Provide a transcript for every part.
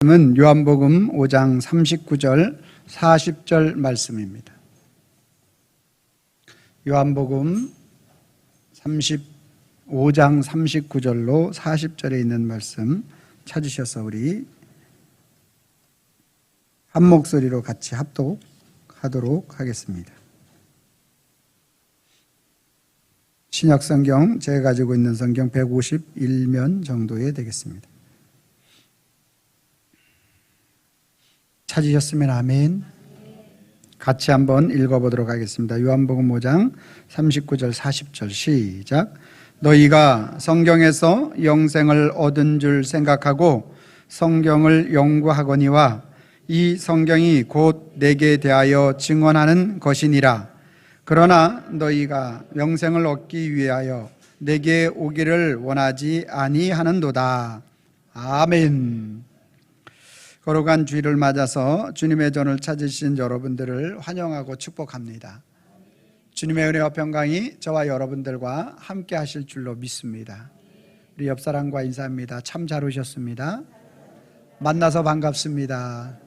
말씀은 요한복음 5장 39절 40절 말씀입니다. 요한복음 35장 39절로 40절에 있는 말씀 찾으셔서 우리 한 목소리로 같이 합독하도록 하겠습니다. 신약성경 제가 가지고 있는 성경 151면 정도에 되겠습니다. 찾으셨으면 아멘. 같이 한번 읽어보도록 하겠습니다. 요한복음 5장 39절 40절 시작. 너희가 성경에서 영생을 얻은 줄 생각하고 성경을 연구하거니와 이 성경이 곧 내게 대하여 증언하는 것이니라. 그러나 너희가 영생을 얻기 위하여 내게 오기를 원하지 아니하는도다. 아멘. 거룩한 주일을 맞아서 주님의 전을 찾으신 여러분들을 환영하고 축복합니다. 주님의 은혜와 평강이 저와 여러분들과 함께 하실 줄로 믿습니다. 우리 옆사람과 인사합니다. 참 잘 오셨습니다. 만나서 반갑습니다.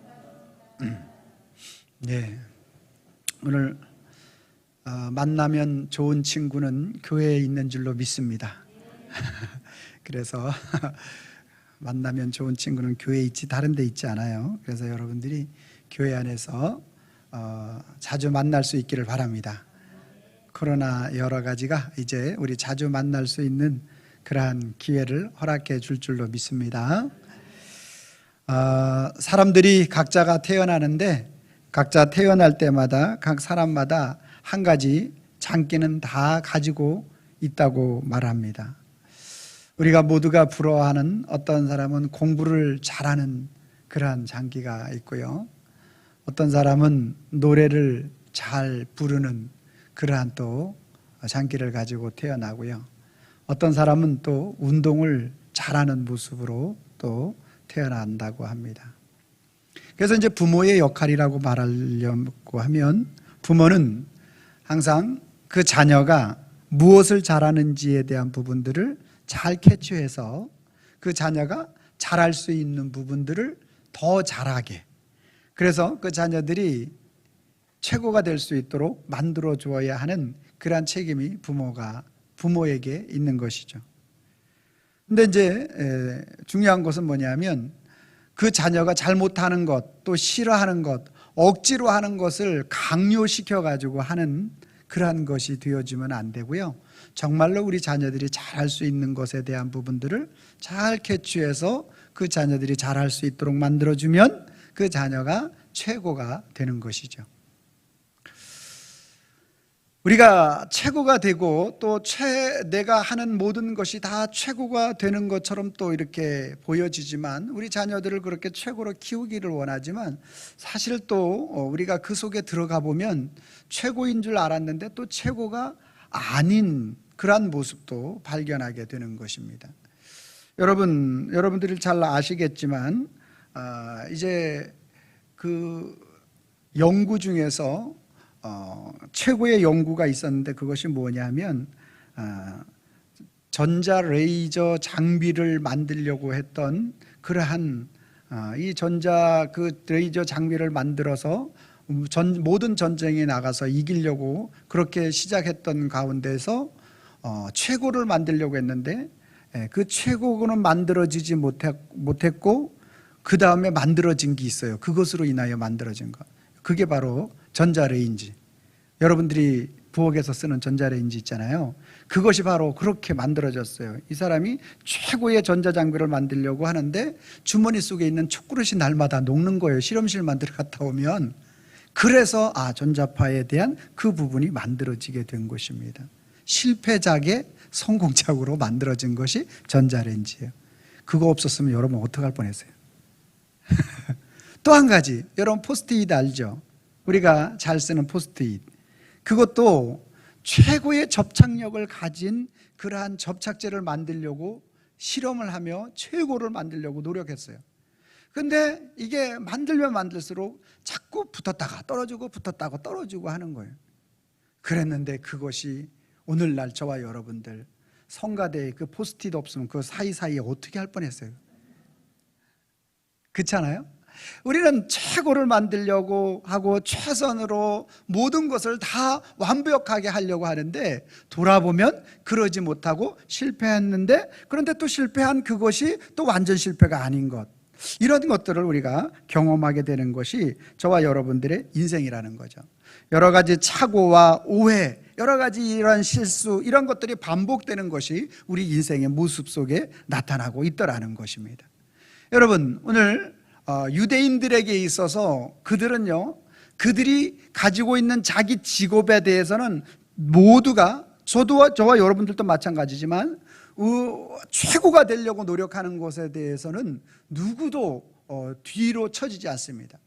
네, 오늘 만나면 좋은 친구는 교회에 있는 줄로 믿습니다. 그래서 만나면 좋은 친구는 교회에 있지 다른 데 있지 않아요. 그래서 여러분들이 교회 안에서 자주 만날 수 있기를 바랍니다. 코로나 여러 가지가 이제 우리 자주 만날 수 있는 그러한 기회를 허락해 줄 줄로 믿습니다. 사람들이 각자가 태어나는데 각자 태어날 때마다 각 사람마다 한 가지 장기는 다 가지고 있다고 말합니다. 우리가 모두가 부러워하는 어떤 사람은 공부를 잘하는 그러한 장기가 있고요. 어떤 사람은 노래를 잘 부르는 그러한 또 장기를 가지고 태어나고요. 어떤 사람은 또 운동을 잘하는 모습으로 또 태어난다고 합니다. 그래서 이제 부모의 역할이라고 말하려고 하면 부모는 항상 그 자녀가 무엇을 잘하는지에 대한 부분들을 잘 캐치해서 그 자녀가 잘할 수 있는 부분들을 더 잘하게, 그래서 그 자녀들이 최고가 될 수 있도록 만들어 주어야 하는 그러한 책임이 부모에게 있는 것이죠. 근데 이제 중요한 것은 뭐냐면 그 자녀가 잘못하는 것, 또 싫어하는 것, 억지로 하는 것을 강요시켜 가지고 하는 그러한 것이 되어지면 안 되고요. 정말로 우리 자녀들이 잘할 수 있는 것에 대한 부분들을 잘 캐치해서 그 자녀들이 잘할 수 있도록 만들어주면 그 자녀가 최고가 되는 것이죠. 우리가 최고가 되고 또 내가 하는 모든 것이 다 최고가 되는 것처럼 또 이렇게 보여지지만 우리 자녀들을 그렇게 최고로 키우기를 원하지만 사실 또 우리가 그 속에 들어가 보면 최고인 줄 알았는데 또 최고가 아닌 그러한 모습도 발견하게 되는 것입니다. 여러분들이 잘 아시겠지만 이제 그 연구 중에서 최고의 연구가 있었는데 그것이 뭐냐면 전자 레이저 장비를 만들려고 했던 그러한 이 레이저 장비를 만들어서 모든 전쟁에 나가서 이기려고 그렇게 시작했던 가운데서 최고를 만들려고 했는데 그 최고는 만들어지지 못했고 그 다음에 만들어진 게 있어요. 그것으로 인하여 만들어진 것, 그게 바로 전자레인지. 여러분들이 부엌에서 쓰는 전자레인지 있잖아요. 그것이 바로 그렇게 만들어졌어요. 이 사람이 최고의 전자장비를 만들려고 하는데 주머니 속에 있는 촛그릇이 날마다 녹는 거예요. 실험실만 들어갔다 오면. 그래서 전자파에 대한 그 부분이 만들어지게 된 것입니다. 실패작의 성공작으로 만들어진 것이 전자레인지예요. 그거 없었으면 여러분 어떡할 뻔했어요. 또 한 가지, 여러분 포스트잇 알죠? 우리가 잘 쓰는 포스트잇, 그것도 최고의 접착력을 가진 그러한 접착제를 만들려고 실험을 하며 최고를 만들려고 노력했어요. 근데 이게 만들면 만들수록 자꾸 붙었다가 떨어지고 붙었다가 떨어지고 하는 거예요. 그랬는데 그것이 오늘날 저와 여러분들 성가대에 그 포스트잇 없으면 그 사이사이에 어떻게 할 뻔했어요. 그렇잖아요? 우리는 최고를 만들려고 하고 최선으로 모든 것을 다 완벽하게 하려고 하는데 돌아보면 그러지 못하고 실패했는데, 그런데 또 실패한 그것이 또 완전 실패가 아닌 것, 이런 것들을 우리가 경험하게 되는 것이 저와 여러분들의 인생이라는 거죠. 여러 가지 착오와 오해, 여러 가지 이런 실수, 이런 것들이 반복되는 것이 우리 인생의 모습 속에 나타나고 있더라는 것입니다. 여러분, 오늘 유대인들에게 있어서 그들이 가지고 있는 자기 직업에 대해서는 모두가, 저와 여러분들도 마찬가지지만 최고가 되려고 노력하는 것에 대해서는 누구도 뒤로 처지지 않습니다.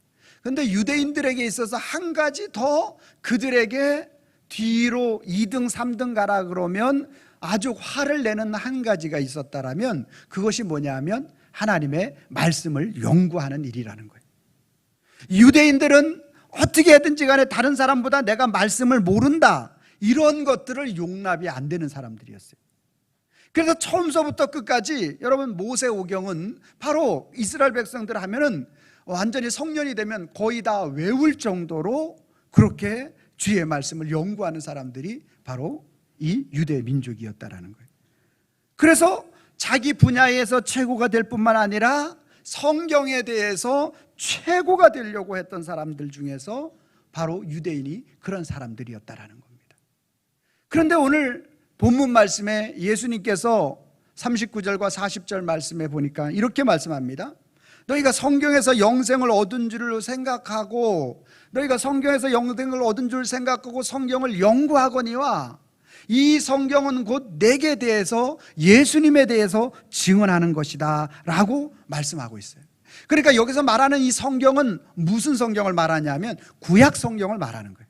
그런데 유대인들에게 있어서 한 가지 더 그들에게 뒤로 2등 3등 가라 그러면 아주 화를 내는 한 가지가 있었다라면 그것이 뭐냐면 하나님의 말씀을 연구하는 일이라는 거예요. 유대인들은 어떻게 해든지 간에 다른 사람보다 내가 말씀을 모른다, 이런 것들을 용납이 안 되는 사람들이었어요. 그래서 처음서부터 끝까지 여러분, 모세오경은 바로 이스라엘 백성들 하면은 완전히 성년이 되면 거의 다 외울 정도로 그렇게 주의 말씀을 연구하는 사람들이 바로 이 유대 민족이었다라는 거예요. 그래서 자기 분야에서 최고가 될 뿐만 아니라 성경에 대해서 최고가 되려고 했던 사람들 중에서 바로 유대인이 그런 사람들이었다라는 겁니다. 그런데 오늘 본문 말씀에 예수님께서 39절과 40절 말씀에 보니까 이렇게 말씀합니다. 너희가 성경에서 영생을 얻은 줄을 생각하고, 너희가 성경에서 영생을 얻은 줄 생각하고 성경을 연구하거니와 이 성경은 곧 내게 대해서, 예수님에 대해서 증언하는 것이다 라고 말씀하고 있어요. 그러니까 여기서 말하는 이 성경은 무슨 성경을 말하냐면 구약 성경을 말하는 거예요.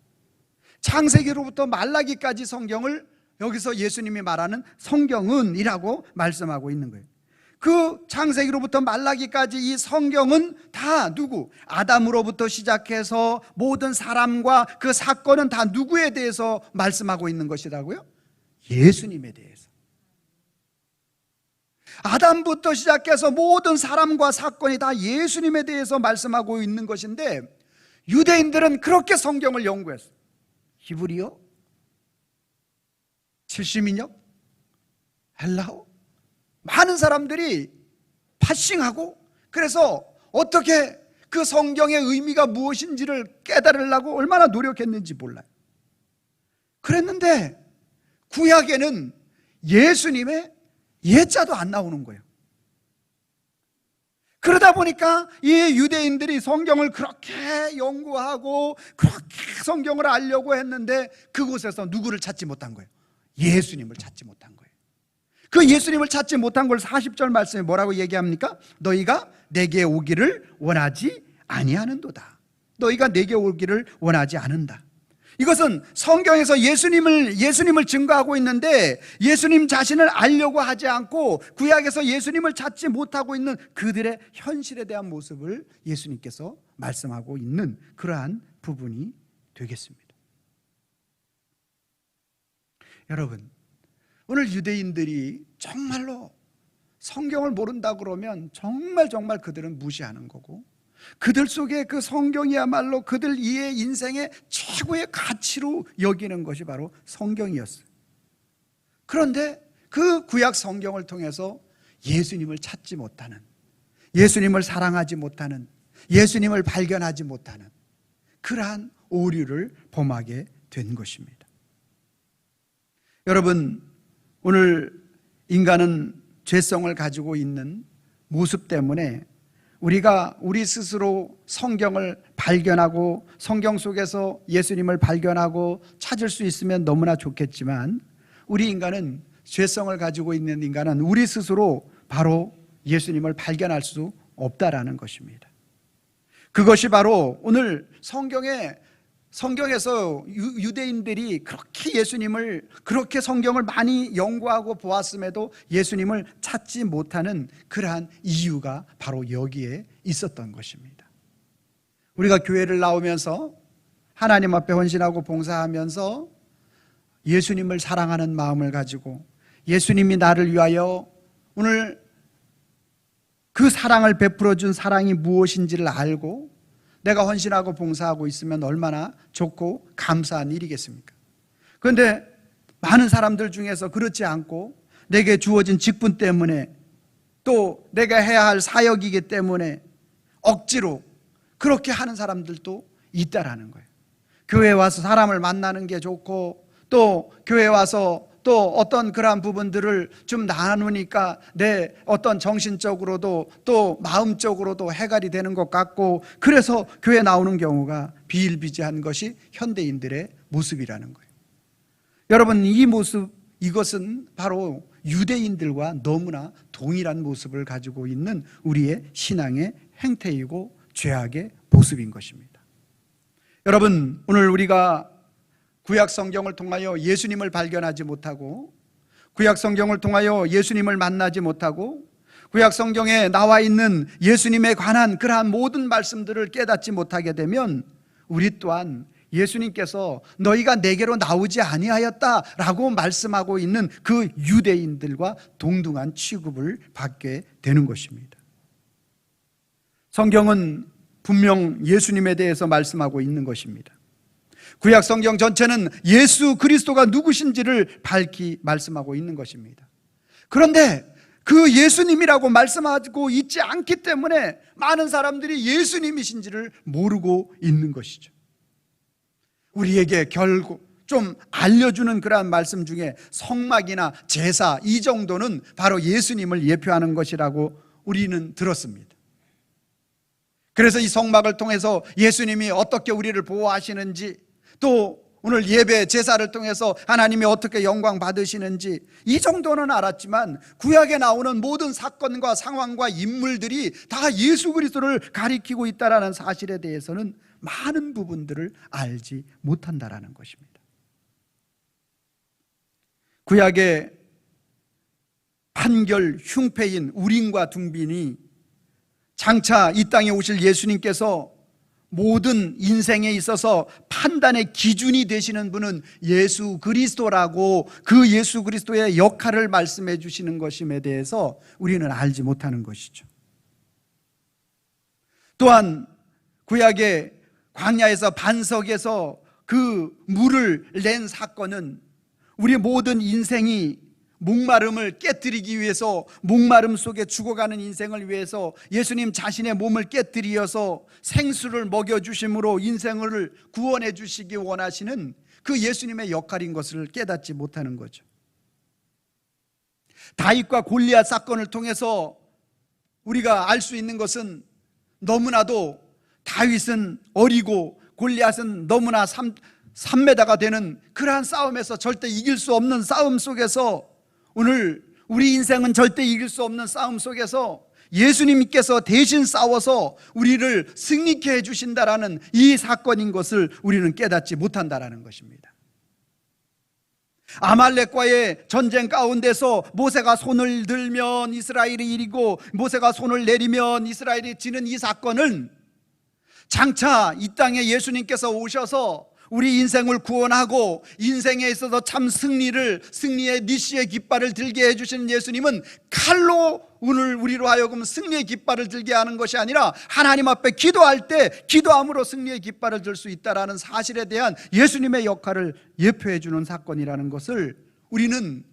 창세기로부터 말라기까지 성경을 여기서 예수님이 말하는 성경은 이라고 말씀하고 있는 거예요. 그 창세기로부터 말라기까지 이 성경은 다 누구? 아담으로부터 시작해서 모든 사람과 그 사건은 다 누구에 대해서 말씀하고 있는 것이라고요? 예수님에 대해서. 아담부터 시작해서 모든 사람과 사건이 다 예수님에 대해서 말씀하고 있는 것인데, 유대인들은 그렇게 성경을 연구했어요. 히브리어, 70인역, 헬라어, 많은 사람들이 파싱하고, 그래서 어떻게 그 성경의 의미가 무엇인지를 깨달으려고 얼마나 노력했는지 몰라요. 그랬는데 구약에는 예수님의 예자도 안 나오는 거예요. 그러다 보니까 이 유대인들이 성경을 그렇게 연구하고 그렇게 성경을 알려고 했는데 그곳에서 누구를 찾지 못한 거예요? 예수님을 찾지 못한 거예요. 그 예수님을 찾지 못한 걸 40절 말씀에 뭐라고 얘기합니까? 너희가 내게 오기를 원하지 아니하는도다. 너희가 내게 오기를 원하지 않는다. 이것은 성경에서 예수님을 증거하고 있는데 예수님 자신을 알려고 하지 않고 구약에서 예수님을 찾지 못하고 있는 그들의 현실에 대한 모습을 예수님께서 말씀하고 있는 그러한 부분이 되겠습니다. 여러분, 오늘 유대인들이 정말로 성경을 모른다 그러면 정말 그들은 무시하는 거고, 그들 속에 그 성경이야말로 그들 이의 인생의 최고의 가치로 여기는 것이 바로 성경이었어요. 그런데 그 구약 성경을 통해서 예수님을 찾지 못하는, 예수님을 사랑하지 못하는, 예수님을 발견하지 못하는 그러한 오류를 범하게 된 것입니다. 여러분, 오늘 인간은 죄성을 가지고 있는 모습 때문에 우리가 우리 스스로 성경을 발견하고 성경 속에서 예수님을 발견하고 찾을 수 있으면 너무나 좋겠지만, 우리 인간은, 죄성을 가지고 있는 인간은 우리 스스로 바로 예수님을 발견할 수 없다라는 것입니다. 그것이 바로 오늘 성경에서 유대인들이 그렇게 예수님을, 그렇게 성경을 많이 연구하고 보았음에도 예수님을 찾지 못하는 그러한 이유가 바로 여기에 있었던 것입니다. 우리가 교회를 나오면서 하나님 앞에 헌신하고 봉사하면서 예수님을 사랑하는 마음을 가지고 예수님이 나를 위하여 오늘 그 사랑을 베풀어 준 사랑이 무엇인지를 알고 내가 헌신하고 봉사하고 있으면 얼마나 좋고 감사한 일이겠습니까? 그런데 많은 사람들 중에서 그렇지 않고 내게 주어진 직분 때문에 또 내가 해야 할 사역이기 때문에 억지로 그렇게 하는 사람들도 있다라는 거예요. 교회에 와서 사람을 만나는 게 좋고 또 교회에 와서 또 어떤 그러한 부분들을 좀 나누니까 내 어떤 정신적으로도 또 마음적으로도 해갈이 되는 것 같고, 그래서 교회 나오는 경우가 비일비재한 것이 현대인들의 모습이라는 거예요. 여러분, 이 모습, 이것은 바로 유대인들과 너무나 동일한 모습을 가지고 있는 우리의 신앙의 행태이고 죄악의 모습인 것입니다. 여러분, 오늘 우리가 구약 성경을 통하여 예수님을 발견하지 못하고, 구약 성경을 통하여 예수님을 만나지 못하고, 구약 성경에 나와 있는 예수님에 관한 그러한 모든 말씀들을 깨닫지 못하게 되면 우리 또한 예수님께서 너희가 내게로 나오지 아니하였다라고 말씀하고 있는 그 유대인들과 동등한 취급을 받게 되는 것입니다. 성경은 분명 예수님에 대해서 말씀하고 있는 것입니다. 구약 성경 전체는 예수 그리스도가 누구신지를 밝히 말씀하고 있는 것입니다. 그런데 그 예수님이라고 말씀하고 있지 않기 때문에 많은 사람들이 예수님이신지를 모르고 있는 것이죠. 우리에게 결국 좀 알려주는 그러한 말씀 중에 성막이나 제사, 이 정도는 바로 예수님을 예표하는 것이라고 우리는 들었습니다. 그래서 이 성막을 통해서 예수님이 어떻게 우리를 보호하시는지, 또 오늘 예배 제사를 통해서 하나님이 어떻게 영광 받으시는지, 이 정도는 알았지만 구약에 나오는 모든 사건과 상황과 인물들이 다 예수 그리스도를 가리키고 있다는 사실에 대해서는 많은 부분들을 알지 못한다라는 것입니다. 구약의 판결 흉패인 우림과 둠빈이 장차 이 땅에 오실 예수님께서 모든 인생에 있어서 판단의 기준이 되시는 분은 예수 그리스도라고, 그 예수 그리스도의 역할을 말씀해 주시는 것임에 대해서 우리는 알지 못하는 것이죠. 또한 구약의 광야에서 반석에서 그 물을 낸 사건은 우리 모든 인생이 목마름을 깨뜨리기 위해서, 목마름 속에 죽어가는 인생을 위해서 예수님 자신의 몸을 깨뜨리어서 생수를 먹여주심으로 인생을 구원해 주시기 원하시는 그 예수님의 역할인 것을 깨닫지 못하는 거죠. 다윗과 골리앗 사건을 통해서 우리가 알 수 있는 것은, 너무나도 다윗은 어리고 골리앗은 너무나 3m가 되는 그러한 싸움에서, 절대 이길 수 없는 싸움 속에서, 오늘 우리 인생은 절대 이길 수 없는 싸움 속에서 예수님께서 대신 싸워서 우리를 승리케 해주신다라는 이 사건인 것을 우리는 깨닫지 못한다라는 것입니다. 아말렉과의 전쟁 가운데서 모세가 손을 들면 이스라엘이 이기고 모세가 손을 내리면 이스라엘이 지는 이 사건은 장차 이 땅에 예수님께서 오셔서 우리 인생을 구원하고 인생에 있어서 참 승리의 니시의 깃발을 들게 해주시는 예수님은 칼로 오늘 우리로 하여금 승리의 깃발을 들게 하는 것이 아니라 하나님 앞에 기도할 때 기도함으로 승리의 깃발을 들 수 있다는 사실에 대한 예수님의 역할을 예표해 주는 사건이라는 것을 우리는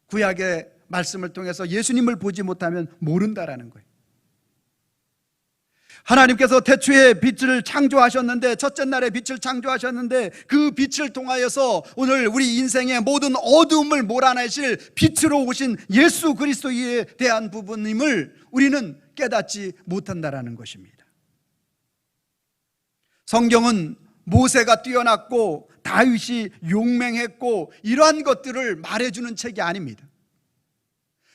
구약의 말씀을 통해서 예수님을 보지 못하면 모른다라는 거예요. 하나님께서 태초에 빛을 창조하셨는데, 첫째 날에 빛을 창조하셨는데, 그 빛을 통하여서 오늘 우리 인생의 모든 어두움을 몰아내실 빛으로 오신 예수 그리스도에 대한 부분임을 우리는 깨닫지 못한다라는 것입니다. 성경은 모세가 뛰어났고 다윗이 용맹했고 이러한 것들을 말해주는 책이 아닙니다.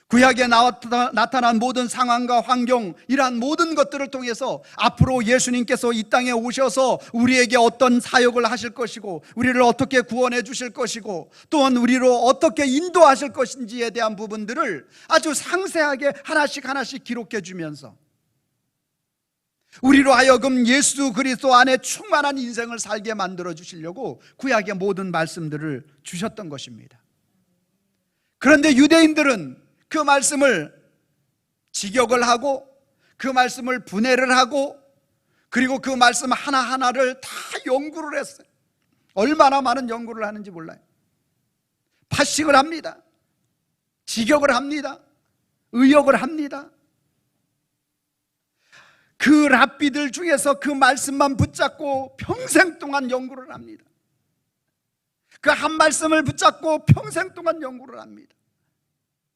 구약에 나타난 모든 상황과 환경, 이러한 모든 것들을 통해서 앞으로 예수님께서 이 땅에 오셔서 우리에게 어떤 사역을 하실 것이고, 우리를 어떻게 구원해 주실 것이고, 또한 우리로 어떻게 인도하실 것인지에 대한 부분들을 아주 상세하게 하나씩 기록해 주면서 우리로 하여금 예수 그리스도 안에 충만한 인생을 살게 만들어 주시려고 구약의 모든 말씀들을 주셨던 것입니다. 그런데 유대인들은 그 말씀을 직역을 하고 그 말씀을 분해를 하고 그리고 그 말씀 하나하나를 다 연구를 했어요. 얼마나 많은 연구를 하는지 몰라요. 파식을 합니다. 직역을 합니다. 의역을 합니다. 그 랍비들 중에서 그 말씀만 붙잡고 평생 동안 연구를 합니다. 그 한 말씀을 붙잡고 평생 동안 연구를 합니다.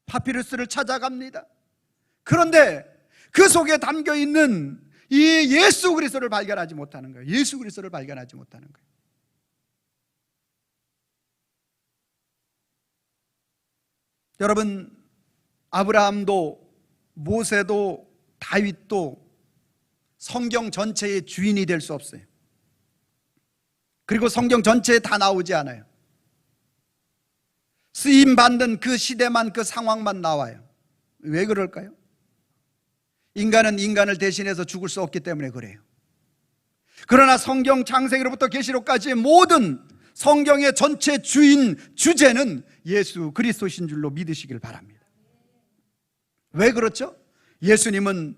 파피루스를 찾아갑니다. 그런데 그 속에 담겨 있는 이 예수 그리스도를 발견하지 못하는 거예요. 예수 그리스도를 발견하지 못하는 거예요. 여러분, 아브라함도 모세도 다윗도 성경 전체의 주인이 될 수 없어요. 그리고 성경 전체에 다 나오지 않아요. 쓰임받는 그 시대만, 그 상황만 나와요. 왜 그럴까요? 인간은 인간을 대신해서 죽을 수 없기 때문에 그래요. 그러나 성경 창세기로부터 계시록까지의 모든 성경의 전체 주인, 주제는 예수 그리스도신 줄로 믿으시길 바랍니다. 왜 그렇죠? 예수님은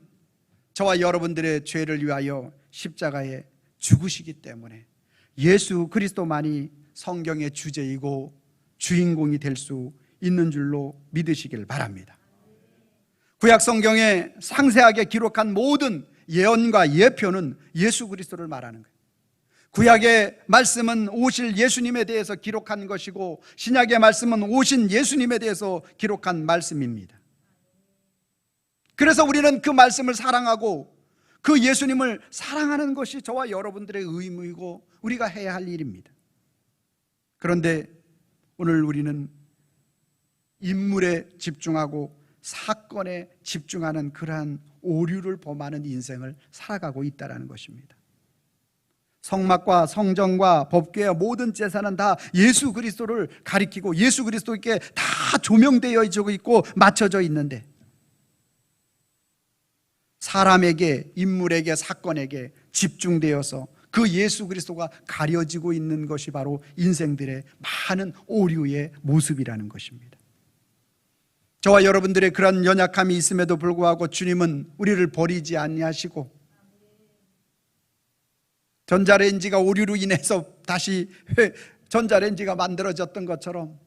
저와 여러분들의 죄를 위하여 십자가에 죽으시기 때문에 예수 그리스도만이 성경의 주제이고 주인공이 될 수 있는 줄로 믿으시길 바랍니다. 구약 성경에 상세하게 기록한 모든 예언과 예표는 예수 그리스도를 말하는 거예요. 구약의 말씀은 오실 예수님에 대해서 기록한 것이고 신약의 말씀은 오신 예수님에 대해서 기록한 말씀입니다. 그래서 우리는 그 말씀을 사랑하고 그 예수님을 사랑하는 것이 저와 여러분들의 의무이고 우리가 해야 할 일입니다. 그런데 오늘 우리는 인물에 집중하고 사건에 집중하는 그러한 오류를 범하는 인생을 살아가고 있다는 것입니다. 성막과 성전과 법궤와 모든 제사는 다 예수 그리스도를 가리키고 예수 그리스도께 다 조명되어 있고 맞춰져 있는데 사람에게, 인물에게, 사건에게 집중되어서 그 예수 그리스도가 가려지고 있는 것이 바로 인생들의 많은 오류의 모습이라는 것입니다. 저와 여러분들의 그런 연약함이 있음에도 불구하고 주님은 우리를 버리지 아니하시고 전자레인지가 오류로 인해서 다시 전자레인지가 만들어졌던 것처럼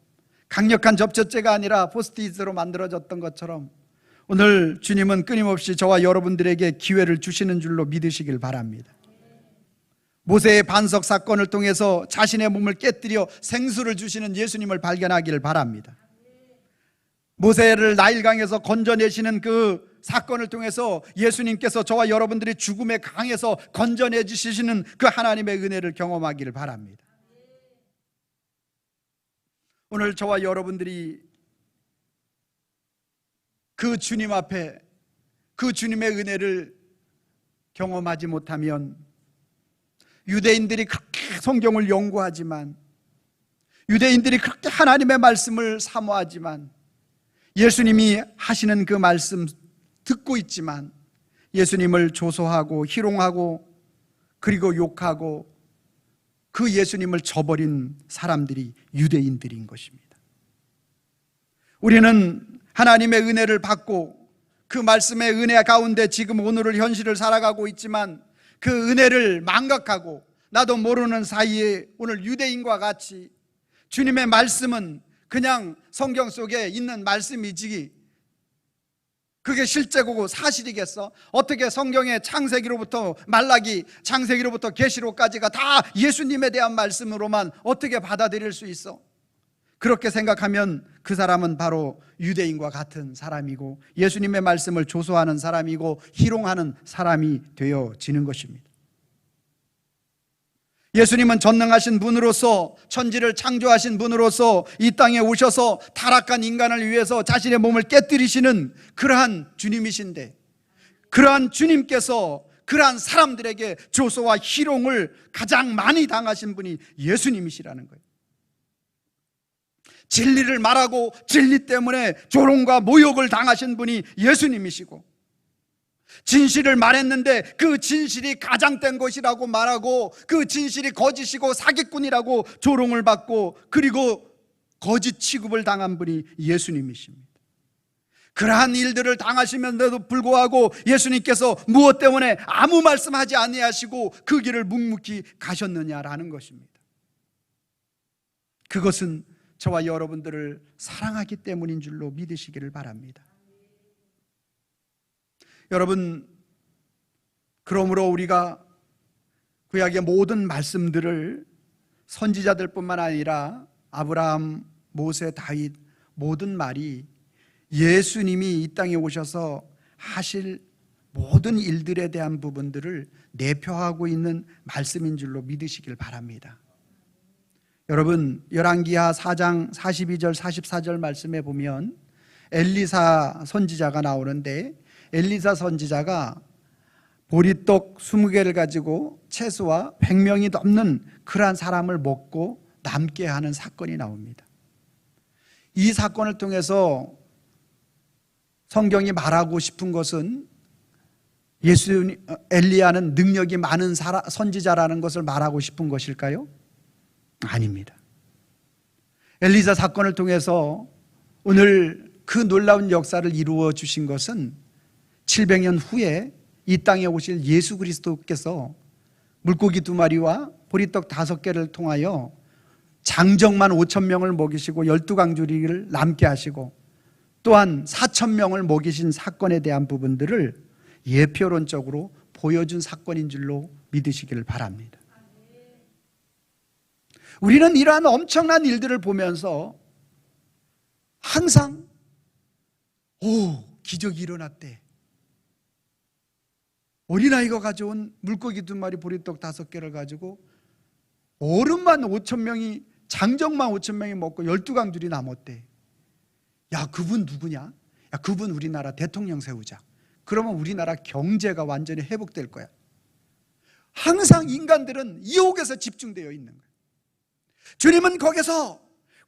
강력한 접촉제가 아니라 포스트잇으로 만들어졌던 것처럼 오늘 주님은 끊임없이 저와 여러분들에게 기회를 주시는 줄로 믿으시길 바랍니다. 모세의 반석 사건을 통해서 자신의 몸을 깨뜨려 생수를 주시는 예수님을 발견하기를 바랍니다. 모세를 나일강에서 건져내시는 그 사건을 통해서 예수님께서 저와 여러분들이 죽음의 강에서 건져내 주시는 그 하나님의 은혜를 경험하기를 바랍니다. 오늘 저와 여러분들이 그 주님 앞에 그 주님의 은혜를 경험하지 못하면 유대인들이 그렇게 성경을 연구하지만 유대인들이 그렇게 하나님의 말씀을 사모하지만 예수님이 하시는 그 말씀 듣고 있지만 예수님을 조소하고 희롱하고 그리고 욕하고 그 예수님을 저버린 사람들이 유대인들인 것입니다. 우리는 하나님의 은혜를 받고 그 말씀의 은혜 가운데 지금 오늘을 현실을 살아가고 있지만 그 은혜를 망각하고 나도 모르는 사이에 오늘 유대인과 같이 주님의 말씀은 그냥 성경 속에 있는 말씀이지 그게 실제고 사실이겠어? 어떻게 성경의 창세기로부터 말라기, 창세기로부터 계시록까지가 다 예수님에 대한 말씀으로만 어떻게 받아들일 수 있어? 그렇게 생각하면 그 사람은 바로 유대인과 같은 사람이고 예수님의 말씀을 조소하는 사람이고 희롱하는 사람이 되어지는 것입니다. 예수님은 전능하신 분으로서 천지를 창조하신 분으로서 이 땅에 오셔서 타락한 인간을 위해서 자신의 몸을 깨뜨리시는 그러한 주님이신데 그러한 주님께서 그러한 사람들에게 조소와 희롱을 가장 많이 당하신 분이 예수님이시라는 거예요. 진리를 말하고 진리 때문에 조롱과 모욕을 당하신 분이 예수님이시고 진실을 말했는데 그 진실이 가장된 것이라고 말하고 그 진실이 거짓이고 사기꾼이라고 조롱을 받고 그리고 거짓 취급을 당한 분이 예수님이십니다. 그러한 일들을 당하시면서도 불구하고 예수님께서 무엇 때문에 아무 말씀하지 아니하시고 그 길을 묵묵히 가셨느냐라는 것입니다. 그것은 저와 여러분들을 사랑하기 때문인 줄로 믿으시기를 바랍니다. 여러분, 그러므로 우리가 구약의 모든 말씀들을 선지자들뿐만 아니라 아브라함, 모세, 다윗 모든 말이 예수님이 이 땅에 오셔서 하실 모든 일들에 대한 부분들을 내표하고 있는 말씀인 줄로 믿으시길 바랍니다. 여러분, 열왕기하 4장 42절 44절 말씀에 보면 엘리사 선지자가 나오는데, 엘리사 선지자가 보리떡 20개를 가지고 채소와 100명이 넘는 그러한 사람을 먹고 남게 하는 사건이 나옵니다. 이 사건을 통해서 성경이 말하고 싶은 것은 엘리야는 능력이 많은 선지자라는 것을 말하고 싶은 것일까요? 아닙니다. 엘리사 사건을 통해서 오늘 그 놀라운 역사를 이루어 주신 것은 700년 후에 이 땅에 오실 예수 그리스도께서 물고기 2마리와 보리떡 5개를 통하여 장정만 5,000명을 먹이시고 12강주리를 남게 하시고 또한 4,000명을 먹이신 사건에 대한 부분들을 예표론적으로 보여준 사건인 줄로 믿으시기를 바랍니다. 우리는 이러한 엄청난 일들을 보면서 항상 기적이 일어났대. 어린아이가 가져온 물고기 2마리 보리떡 5개를 가지고 어른만 5,000명이 장정만 5,000명이 먹고 12강줄이 남았대. 야, 그분 누구냐? 야, 그분 우리나라 대통령 세우자. 그러면 우리나라 경제가 완전히 회복될 거야. 항상 인간들은 이혹에서 집중되어 있는 거예요. 주님은 거기서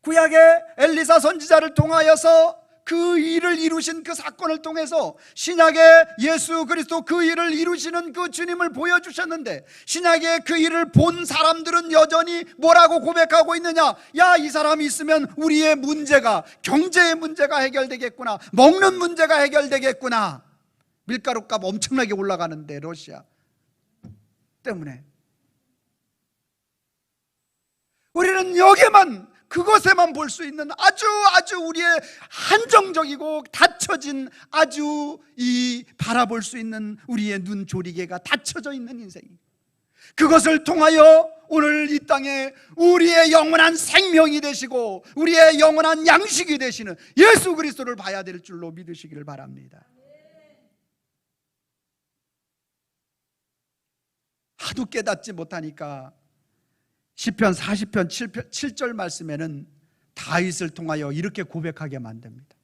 구약의 엘리사 선지자를 통하여서 그 일을 이루신 그 사건을 통해서 신약의 예수 그리스도 그 일을 이루시는 그 주님을 보여주셨는데, 신약의 그 일을 본 사람들은 여전히 뭐라고 고백하고 있느냐? 야, 이 사람이 있으면 우리의 문제가, 경제의 문제가 해결되겠구나, 먹는 문제가 해결되겠구나. 밀가루 값 엄청나게 올라가는데 러시아 때문에 우리는 여기에만, 그것에만 볼 수 있는 아주 우리의 한정적이고 닫혀진, 아주 이 바라볼 수 있는 우리의 눈 조리개가 닫혀져 있는 인생입니다. 그것을 통하여 오늘 이 땅에 우리의 영원한 생명이 되시고 우리의 영원한 양식이 되시는 예수 그리스도를 봐야 될 줄로 믿으시기를 바랍니다. 하도 깨닫지 못하니까 시편 40편 7절 말씀에는 다윗을 통하여 이렇게 고백하게 만듭니다.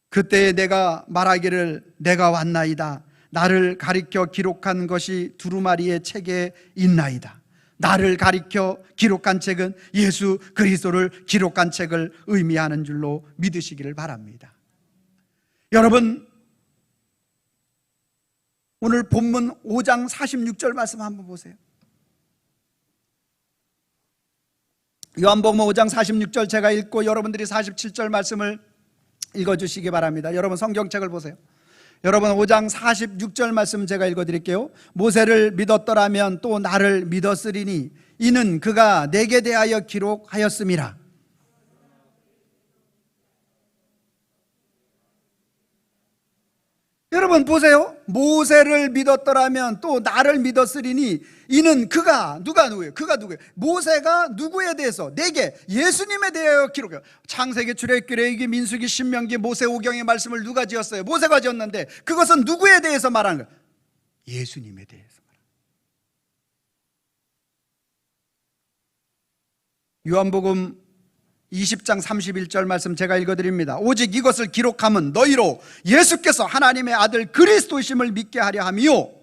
그때 내가 말하기를 내가 왔나이다. 나를 가리켜 기록한 것이 두루마리의 책에 있나이다. 나를 가리켜 기록한 책은 예수 그리스도를 기록한 책을 의미하는 줄로 믿으시기를 바랍니다. 여러분, 오늘 본문 5장 46절 말씀 한번 보세요. 요한복음 5장 46절 제가 읽고 여러분들이 47절 말씀을 읽어주시기 바랍니다. 여러분 성경책을 보세요. 여러분 5장 46절 말씀 제가 읽어드릴게요. 모세를 믿었더라면 또 나를 믿었으리니 이는 그가 내게 대하여 기록하였음이라. 여러분 보세요. 모세를 믿었더라면 또 나를 믿었으리니 이는 그가, 누구예요? 그가 누구예요? 모세가 누구에 대해서? 내게, 예수님에 대하여 기록해요. 창세기, 출애굽기, 레위기, 민수기, 신명기, 모세오경의 말씀을 누가 지었어요? 모세가 지었는데 그것은 누구에 대해서 말하는 거예요? 예수님에 대해서 말하는 거예요. 요한복음 20장 31절 말씀 제가 읽어드립니다. 오직 이것을 기록함은 너희로 예수께서 하나님의 아들 그리스도이심을 믿게 하려 함이요,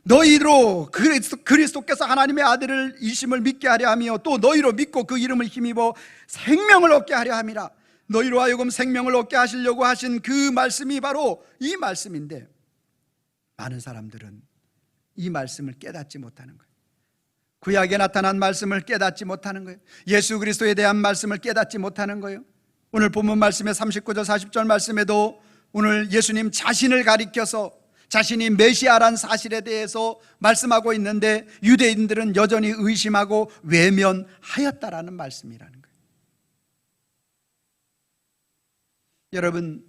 너희로 그리스도께서 하나님의 아들을 이심을 믿게 하려 함이요, 또 너희로 믿고 그 이름을 힘입어 생명을 얻게 하려 함이라. 너희로 하여금 생명을 얻게 하시려고 하신 그 말씀이 바로 이 말씀인데, 많은 사람들은 이 말씀을 깨닫지 못하는 거예요. 구약에 나타난 말씀을 깨닫지 못하는 거예요. 예수 그리스도에 대한 말씀을 깨닫지 못하는 거예요. 오늘 본문 말씀의 39절 40절 말씀에도 오늘 예수님 자신을 가리켜서 자신이 메시아란 사실에 대해서 말씀하고 있는데 유대인들은 여전히 의심하고 외면하였다라는 말씀이라는 거예요. 여러분,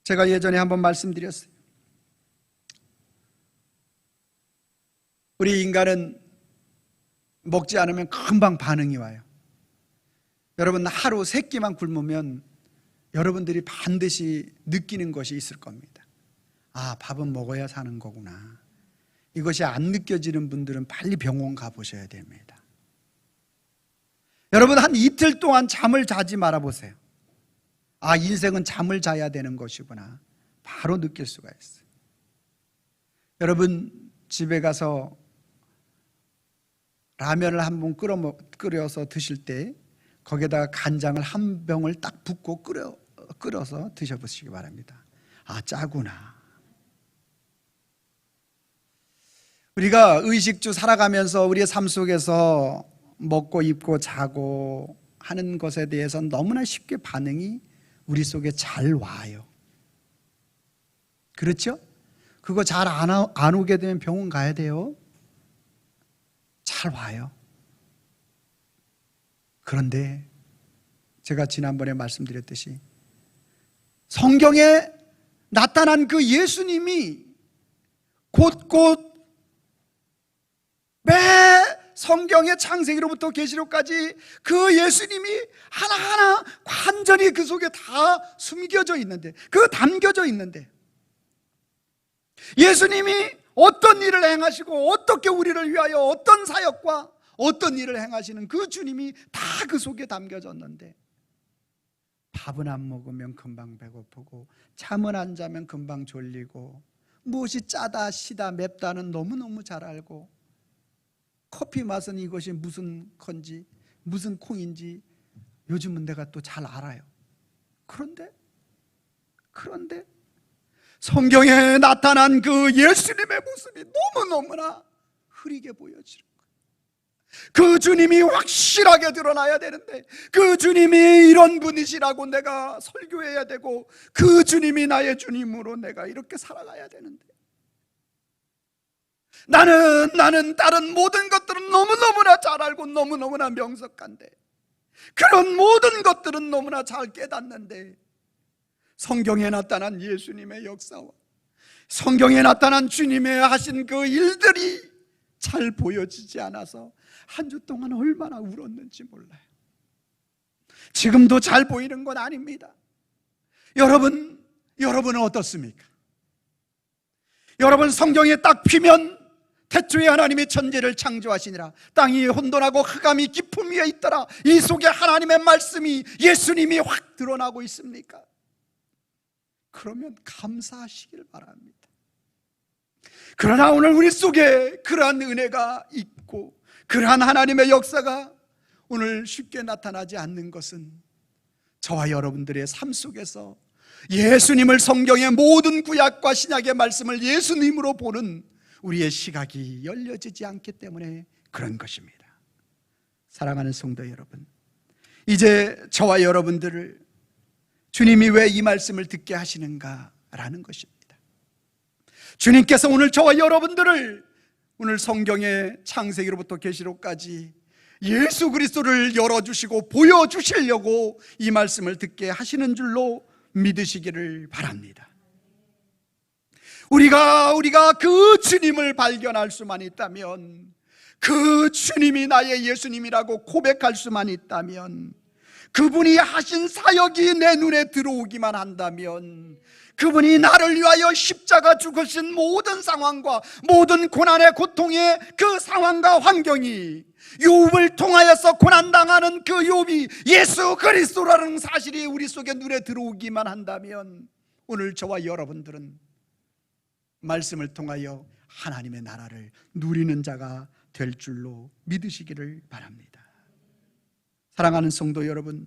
제가 예전에 한번 말씀드렸어요. 우리 인간은 먹지 않으면 금방 반응이 와요. 여러분, 하루 3끼만 굶으면 여러분들이 반드시 느끼는 것이 있을 겁니다. 아, 밥은 먹어야 사는 거구나. 이것이 안 느껴지는 분들은 빨리 병원 가보셔야 됩니다. 여러분, 한 이틀 동안 잠을 자지 말아보세요. 아, 인생은 잠을 자야 되는 것이구나. 바로 느낄 수가 있어요. 여러분, 집에 가서 라면을 한번 끓여서 드실 때 거기에다가 간장을 한 병을 딱 붓고 끓여서 드셔보시기 바랍니다. 아, 짜구나. 우리가 의식주 살아가면서 우리의 삶 속에서 먹고 입고 자고 하는 것에 대해서 너무나 쉽게 반응이 우리 속에 잘 와요. 그렇죠? 그거 잘 안 오게 되면 병원 가야 돼요. 잘 와요. 그런데 제가 지난번에 말씀드렸듯이 성경에 나타난 그 예수님이 곳곳 매 성경의 창세기로부터 계시록까지 그 예수님이 하나하나 완전히 그 속에 다 숨겨져 있는데, 그 담겨져 있는데, 예수님이 어떤 일을 행하시고 어떻게 우리를 위하여 어떤 사역과 어떤 일을 행하시는 그 주님이 다 그 속에 담겨졌는데, 밥은 안 먹으면 금방 배고프고 잠은 안 자면 금방 졸리고 무엇이 짜다 시다 맵다는 너무너무 잘 알고 커피 맛은 이것이 무슨 건지 무슨 콩인지 요즘은 내가 또 잘 알아요. 그런데 성경에 나타난 그 예수님의 모습이 너무너무나 흐리게 보여지는 거예요. 그 주님이 확실하게 드러나야 되는데, 그 주님이 이런 분이시라고 내가 설교해야 되고, 그 주님이 나의 주님으로 내가 이렇게 살아가야 되는데, 나는 다른 모든 것들은 너무너무나 잘 알고 너무너무나 명석한데, 그런 모든 것들은 너무나 잘 깨닫는데, 성경에 나타난 예수님의 역사와 성경에 나타난 주님의 하신 그 일들이 잘 보여지지 않아서 한 주 동안 얼마나 울었는지 몰라요. 지금도 잘 보이는 건 아닙니다. 여러분은 어떻습니까? 여러분, 성경에 딱 피면 태초에 하나님이 천지를 창조하시니라 땅이 혼돈하고 흑암이 깊음 위에 있더라, 이 속에 하나님의 말씀이 예수님이 확 드러나고 있습니까? 그러면 감사하시길 바랍니다. 그러나 오늘 우리 속에 그러한 은혜가 있고 그러한 하나님의 역사가 오늘 쉽게 나타나지 않는 것은 저와 여러분들의 삶 속에서 예수님을, 성경의 모든 구약과 신약의 말씀을 예수님으로 보는 우리의 시각이 열려지지 않기 때문에 그런 것입니다. 사랑하는 성도 여러분, 이제 저와 여러분들을 주님이 왜 이 말씀을 듣게 하시는가라는 것입니다. 주님께서 오늘 저와 여러분들을 오늘 성경의 창세기로부터 계시록까지 예수 그리스도를 열어주시고 보여주시려고 이 말씀을 듣게 하시는 줄로 믿으시기를 바랍니다. 우리가 그 주님을 발견할 수만 있다면, 그 주님이 나의 예수님이라고 고백할 수만 있다면, 그분이 하신 사역이 내 눈에 들어오기만 한다면, 그분이 나를 위하여 십자가 죽으신 모든 상황과 모든 고난의 고통의 그 상황과 환경이 욥을 통하여서 고난당하는 그 욥이 예수 그리스도라는 사실이 우리 속에 눈에 들어오기만 한다면, 오늘 저와 여러분들은 말씀을 통하여 하나님의 나라를 누리는 자가 될 줄로 믿으시기를 바랍니다. 사랑하는 성도 여러분,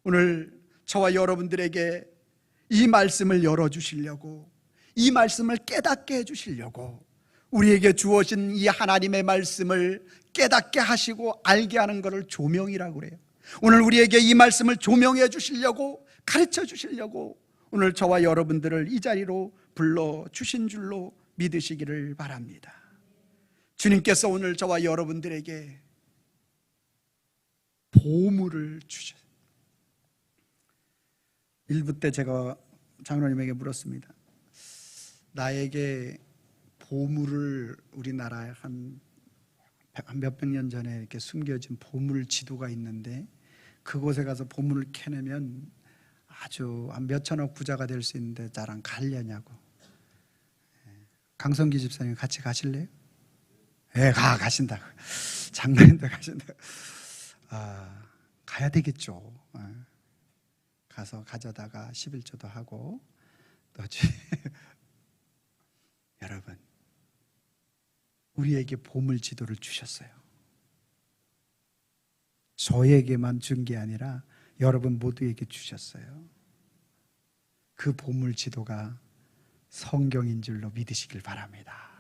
오늘 저와 여러분들에게 이 말씀을 열어주시려고, 이 말씀을 깨닫게 해주시려고 우리에게 주어진 이 하나님의 말씀을 깨닫게 하시고 알게 하는 것을 조명이라고 그래요. 오늘 우리에게 이 말씀을 조명해 주시려고, 가르쳐 주시려고 오늘 저와 여러분들을 이 자리로 불러주신 줄로 믿으시기를 바랍니다. 주님께서 오늘 저와 여러분들에게 보물을 주셨어요. 1부 때 제가 장로님에게 물었습니다. 나에게 보물을, 우리나라에 한 몇백 년 전에 이렇게 숨겨진 보물 지도가 있는데 그곳에 가서 보물을 캐내면 아주 몇천억 부자가 될 수 있는데 나랑 가려냐고. 강성기 집사님 같이 가실래요? 네, 가신다고. 장로님도 가신다고. 가야 되겠죠. 가서 가져다가 11조도 하고 또 여러분, 우리에게 보물 지도를 주셨어요. 저에게만 준 게 아니라 여러분 모두에게 주셨어요. 그 보물 지도가 성경인 줄로 믿으시길 바랍니다.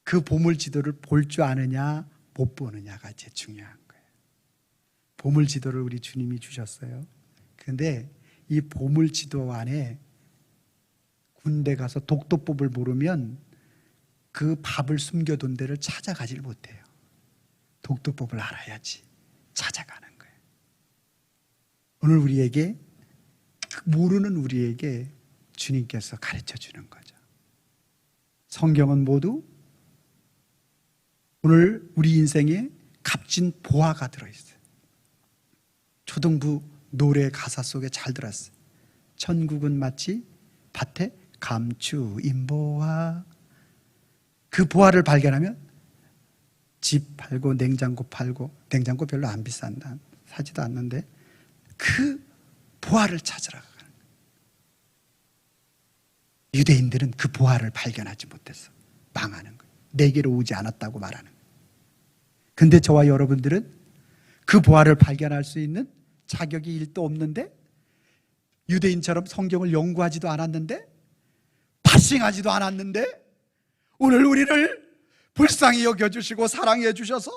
그 보물 지도를 볼 줄 아느냐 못 보느냐가 제일 중요한 거예요. 보물 지도를 우리 주님이 주셨어요. 그런데 이 보물 지도 안에 군대 가서 독도법을 모르면 그 밥을 숨겨둔 데를 찾아가질 못해요. 독도법을 알아야지 찾아가는 거예요. 오늘 우리에게, 모르는 우리에게 주님께서 가르쳐 주는 거죠. 성경은 모두 오늘 우리 인생에 값진 보화가 들어있어요. 초등부 노래 가사 속에 잘 들었어요. 천국은 마치 밭에 감추인 보화. 그 보화를 발견하면 집 팔고 냉장고 팔고, 냉장고 별로 안 비싼다, 사지도 않는데 그 보화를 찾으러 가는 거예요. 유대인들은 그 보화를 발견하지 못해서 망하는 거예요. 내게로 오지 않았다고 말하는 거예요. 근데 저와 여러분들은 그 보화를 발견할 수 있는 자격이 일도 없는데, 유대인처럼 성경을 연구하지도 않았는데, 파싱하지도 않았는데, 오늘 우리를 불쌍히 여겨주시고 사랑해 주셔서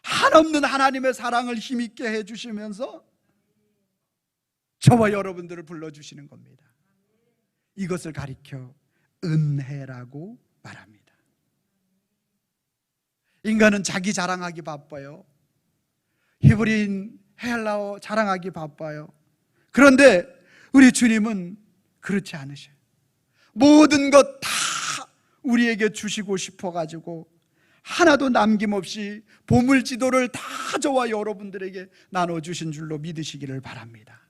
한없는 하나님의 사랑을 힘있게 해주시면서 저와 여러분들을 불러주시는 겁니다. 이것을 가리켜 은혜라고 말합니다. 인간은 자기 자랑하기 바빠요. 히브리인, 헬라어 자랑하기 바빠요. 그런데 우리 주님은 그렇지 않으셔요. 모든 것 다 우리에게 주시고 싶어가지고 하나도 남김없이 보물 지도를 다 저와 여러분들에게 나눠주신 줄로 믿으시기를 바랍니다.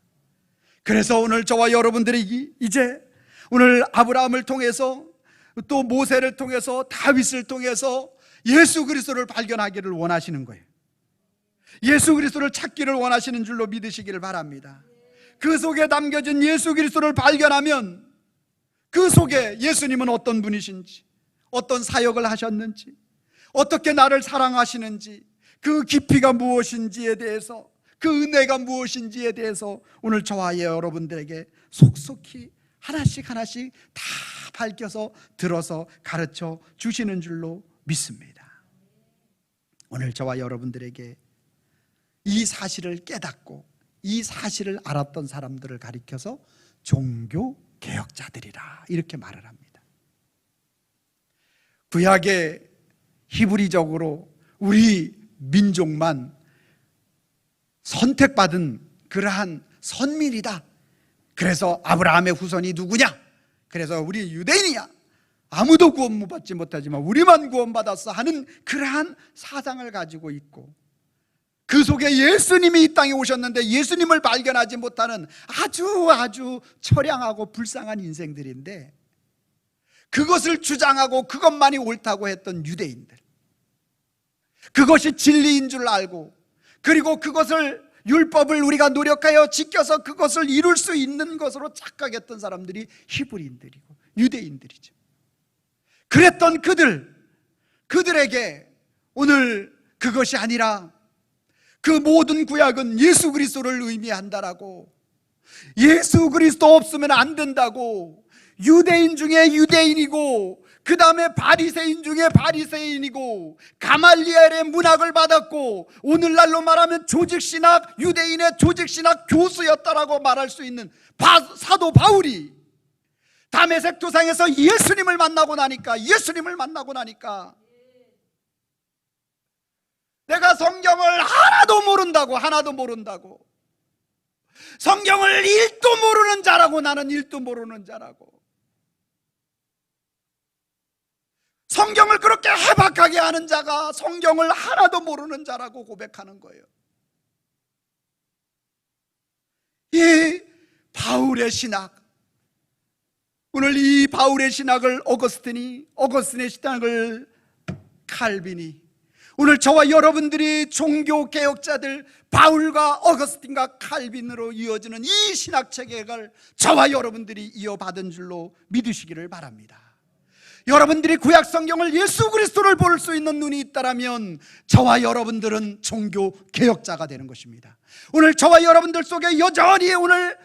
그래서 오늘 저와 여러분들이 이제 오늘 아브라함을 통해서, 또 모세를 통해서, 다윗을 통해서 예수 그리스도를 발견하기를 원하시는 거예요. 예수 그리스도를 찾기를 원하시는 줄로 믿으시기를 바랍니다. 그 속에 담겨진 예수 그리스도를 발견하면 그 속에 예수님은 어떤 분이신지, 어떤 사역을 하셨는지, 어떻게 나를 사랑하시는지, 그 깊이가 무엇인지에 대해서, 그 은혜가 무엇인지에 대해서 오늘 저와 여러분들에게 속속히 하나씩 하나씩 다 밝혀서 들어서 가르쳐 주시는 줄로 믿습니다. 오늘 저와 여러분들에게 이 사실을 깨닫고 이 사실을 알았던 사람들을 가리켜서 종교 개혁자들이라 이렇게 말을 합니다. 구약의 히브리적으로 우리 민족만 선택받은 그러한 선민이다. 그래서 아브라함의 후손이 누구냐? 그래서 우리 유대인이야. 아무도 구원 받지 못하지만 우리만 구원받았어 하는 그러한 사상을 가지고 있고, 그 속에 예수님이 이 땅에 오셨는데 예수님을 발견하지 못하는 아주 처량하고 불쌍한 인생들인데, 그것을 주장하고 그것만이 옳다고 했던 유대인들, 그것이 진리인 줄 알고, 그리고 그것을 율법을 우리가 노력하여 지켜서 그것을 이룰 수 있는 것으로 착각했던 사람들이 히브리인들이고 유대인들이죠. 그랬던 그들에게 오늘 그것이 아니라 그 모든 구약은 예수 그리스도를 의미한다라고, 예수 그리스도 없으면 안 된다고, 유대인 중에 유대인이고 그 다음에 바리새인 중에 바리새인이고 가말리엘의 문학을 받았고 오늘날로 말하면 조직신학, 유대인의 조직신학 교수였다라고 말할 수 있는 사도 바울이 다메섹 도상에서 예수님을 만나고 나니까 내가 성경을 하나도 모른다고 성경을 1도 모르는 자라고, 나는 1도 모르는 자라고, 성경을 그렇게 해박하게 하는 자가 성경을 하나도 모르는 자라고 고백하는 거예요. 이 바울의 신학, 오늘 이 바울의 신학을 어거스틴의 신학을 칼빈이, 오늘 저와 여러분들이 종교 개혁자들 바울과 어거스틴과 칼빈으로 이어지는 이 신학 체계를 저와 여러분들이 이어받은 줄로 믿으시기를 바랍니다. 여러분들이 구약 성경을 예수 그리스도를 볼 수 있는 눈이 있다라면 저와 여러분들은 종교 개혁자가 되는 것입니다. 오늘 저와 여러분들 속에 여전히 오늘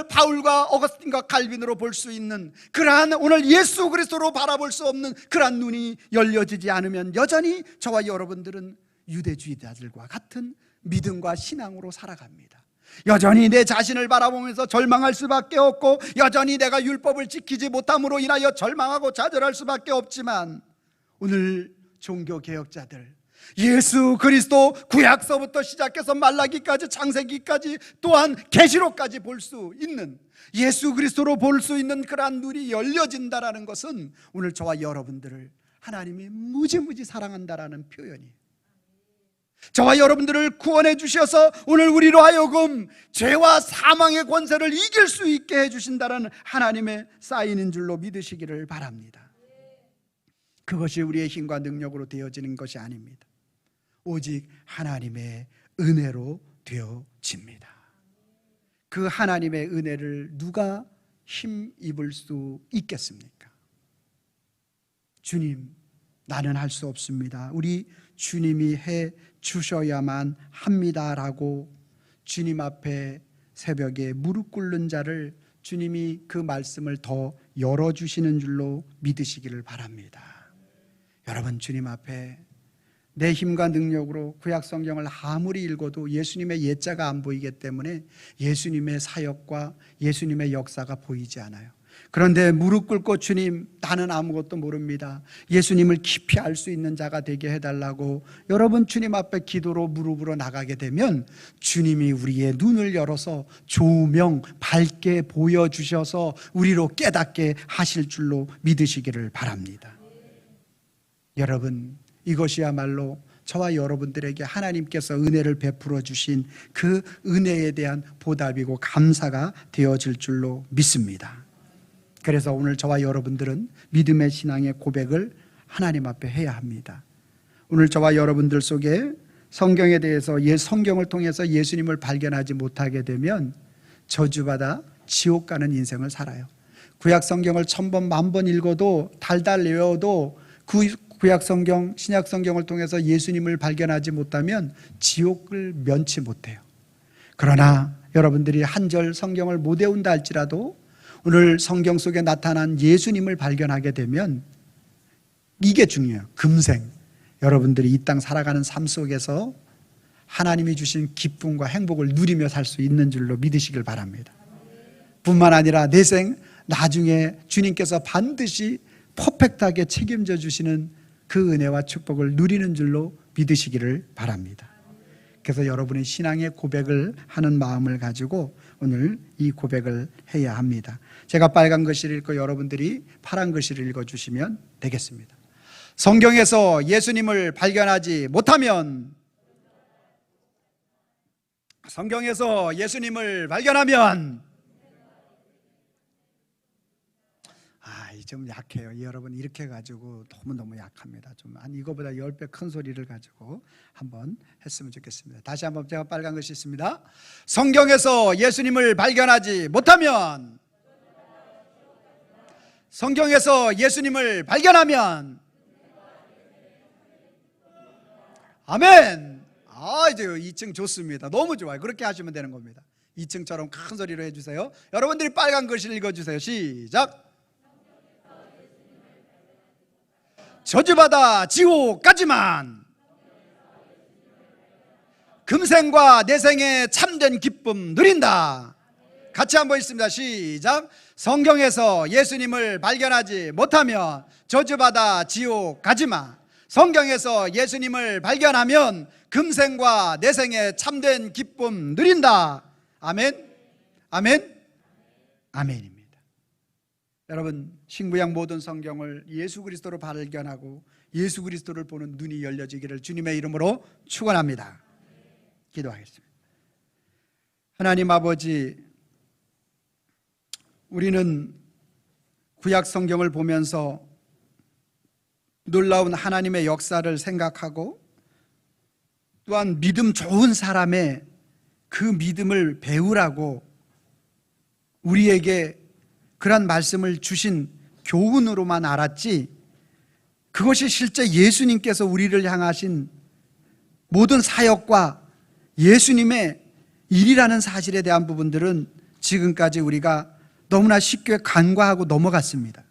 바울과 어거스틴과 칼빈으로 볼 수 있는 그러한, 오늘 예수 그리스도로 바라볼 수 없는 그러한 눈이 열려지지 않으면 여전히 저와 여러분들은 유대주의자들과 같은 믿음과 신앙으로 살아갑니다. 여전히 내 자신을 바라보면서 절망할 수밖에 없고, 여전히 내가 율법을 지키지 못함으로 인하여 절망하고 좌절할 수밖에 없지만, 오늘 종교개혁자들 예수 그리스도 구약서부터 시작해서 말라기까지, 창세기까지, 또한 계시록까지 볼 수 있는, 예수 그리스도로 볼 수 있는 그러한 눈이 열려진다라는 것은 오늘 저와 여러분들을 하나님이 무지무지 사랑한다라는 표현이에요. 저와 여러분들을 구원해 주셔서 오늘 우리로 하여금 죄와 사망의 권세를 이길 수 있게 해주신다는 하나님의 사인인 줄로 믿으시기를 바랍니다. 그것이 우리의 힘과 능력으로 되어지는 것이 아닙니다. 오직 하나님의 은혜로 되어집니다. 그 하나님의 은혜를 누가 힘입을 수 있겠습니까? 주님, 나는 할 수 없습니다. 우리 주님이 해 주셔야만 합니다라고 주님 앞에 새벽에 무릎 꿇는 자를 주님이 그 말씀을 더 열어주시는 줄로 믿으시기를 바랍니다. 여러분, 주님 앞에 내 힘과 능력으로 구약 성경을 아무리 읽어도 예수님의 예자가 안 보이기 때문에 예수님의 사역과 예수님의 역사가 보이지 않아요. 그런데 무릎 꿇고 주님, 나는 아무것도 모릅니다, 예수님을 깊이 알 수 있는 자가 되게 해달라고 여러분 주님 앞에 기도로 무릎으로 나가게 되면 주님이 우리의 눈을 열어서 조명 밝게 보여주셔서 우리로 깨닫게 하실 줄로 믿으시기를 바랍니다. 여러분, 이것이야말로 저와 여러분들에게 하나님께서 은혜를 베풀어 주신 그 은혜에 대한 보답이고 감사가 되어질 줄로 믿습니다. 그래서 오늘 저와 여러분들은 믿음의 신앙의 고백을 하나님 앞에 해야 합니다. 오늘 저와 여러분들 속에 성경에 대해서, 성경을 통해서 예수님을 발견하지 못하게 되면 저주받아 지옥 가는 인생을 살아요. 구약 성경을 1000번, 10,000번 읽어도, 달달 외워도 구약 성경, 신약 성경을 통해서 예수님을 발견하지 못하면 지옥을 면치 못해요. 그러나 여러분들이 한 절 성경을 못 외운다 할지라도 오늘 성경 속에 나타난 예수님을 발견하게 되면 이게 중요해요. 금생 여러분들이 이 땅 살아가는 삶 속에서 하나님이 주신 기쁨과 행복을 누리며 살 수 있는 줄로 믿으시길 바랍니다. 뿐만 아니라 내생 나중에 주님께서 반드시 퍼펙트하게 책임져 주시는 그 은혜와 축복을 누리는 줄로 믿으시기를 바랍니다. 그래서 여러분의 신앙의 고백을 하는 마음을 가지고 오늘 이 고백을 해야 합니다. 제가 빨간 글씨를 읽고 여러분들이 파란 글씨를 읽어주시면 되겠습니다. 성경에서 예수님을 발견하지 못하면, 성경에서 예수님을 발견하면, 좀 약해요. 여러분, 이렇게 해가지고 너무너무 약합니다. 좀 한 이거보다 10배 큰 소리를 가지고 한번 했으면 좋겠습니다. 다시 한번 제가 빨간 글씨 있습니다. 성경에서 예수님을 발견하지 못하면, 성경에서 예수님을 발견하면, 아멘. 이제 2층 좋습니다. 너무 좋아요. 그렇게 하시면 되는 겁니다. 2층처럼 큰 소리로 해주세요. 여러분들이 빨간 글씨를 읽어주세요. 시작. 저주받아 지옥까지만 금생과 내생의 참된 기쁨 누린다. 같이 한번 있습니다. 시작. 성경에서 예수님을 발견하지 못하면 저주받아 지옥 가지마. 성경에서 예수님을 발견하면 금생과 내생의 참된 기쁨 누린다. 아멘. 아멘. 아멘입니다. 여러분, 신구약 모든 성경을 예수 그리스도로 발견하고 예수 그리스도를 보는 눈이 열려지기를 주님의 이름으로 축원합니다. 기도하겠습니다. 하나님 아버지, 우리는 구약 성경을 보면서 놀라운 하나님의 역사를 생각하고 또한 믿음 좋은 사람의 그 믿음을 배우라고 우리에게 그런 말씀을 주신 교훈으로만 알았지, 그것이 실제 예수님께서 우리를 향하신 모든 사역과 예수님의 일이라는 사실에 대한 부분들은 지금까지 우리가 너무나 쉽게 간과하고 넘어갔습니다.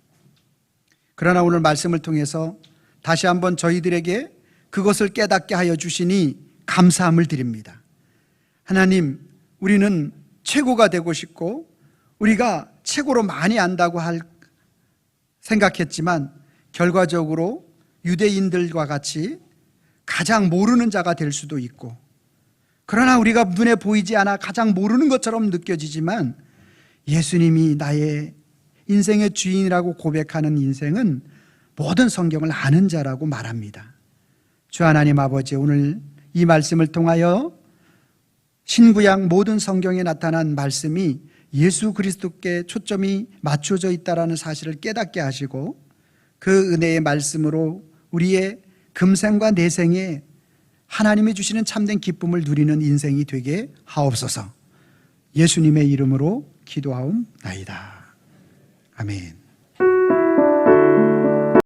그러나 오늘 말씀을 통해서 다시 한번 저희들에게 그것을 깨닫게 하여 주시니 감사함을 드립니다. 하나님, 우리는 최고가 되고 싶고 우리가 최고로 많이 안다고 생각했지만 결과적으로 유대인들과 같이 가장 모르는 자가 될 수도 있고, 그러나 우리가 눈에 보이지 않아 가장 모르는 것처럼 느껴지지만 예수님이 나의 인생의 주인이라고 고백하는 인생은 모든 성경을 아는 자라고 말합니다. 주 하나님 아버지, 오늘 이 말씀을 통하여 신구약 모든 성경에 나타난 말씀이 예수 그리스도께 초점이 맞춰져 있다는 사실을 깨닫게 하시고 그 은혜의 말씀으로 우리의 금생과 내생에 하나님이 주시는 참된 기쁨을 누리는 인생이 되게 하옵소서. 예수님의 이름으로 기도하옵나이다. 아멘.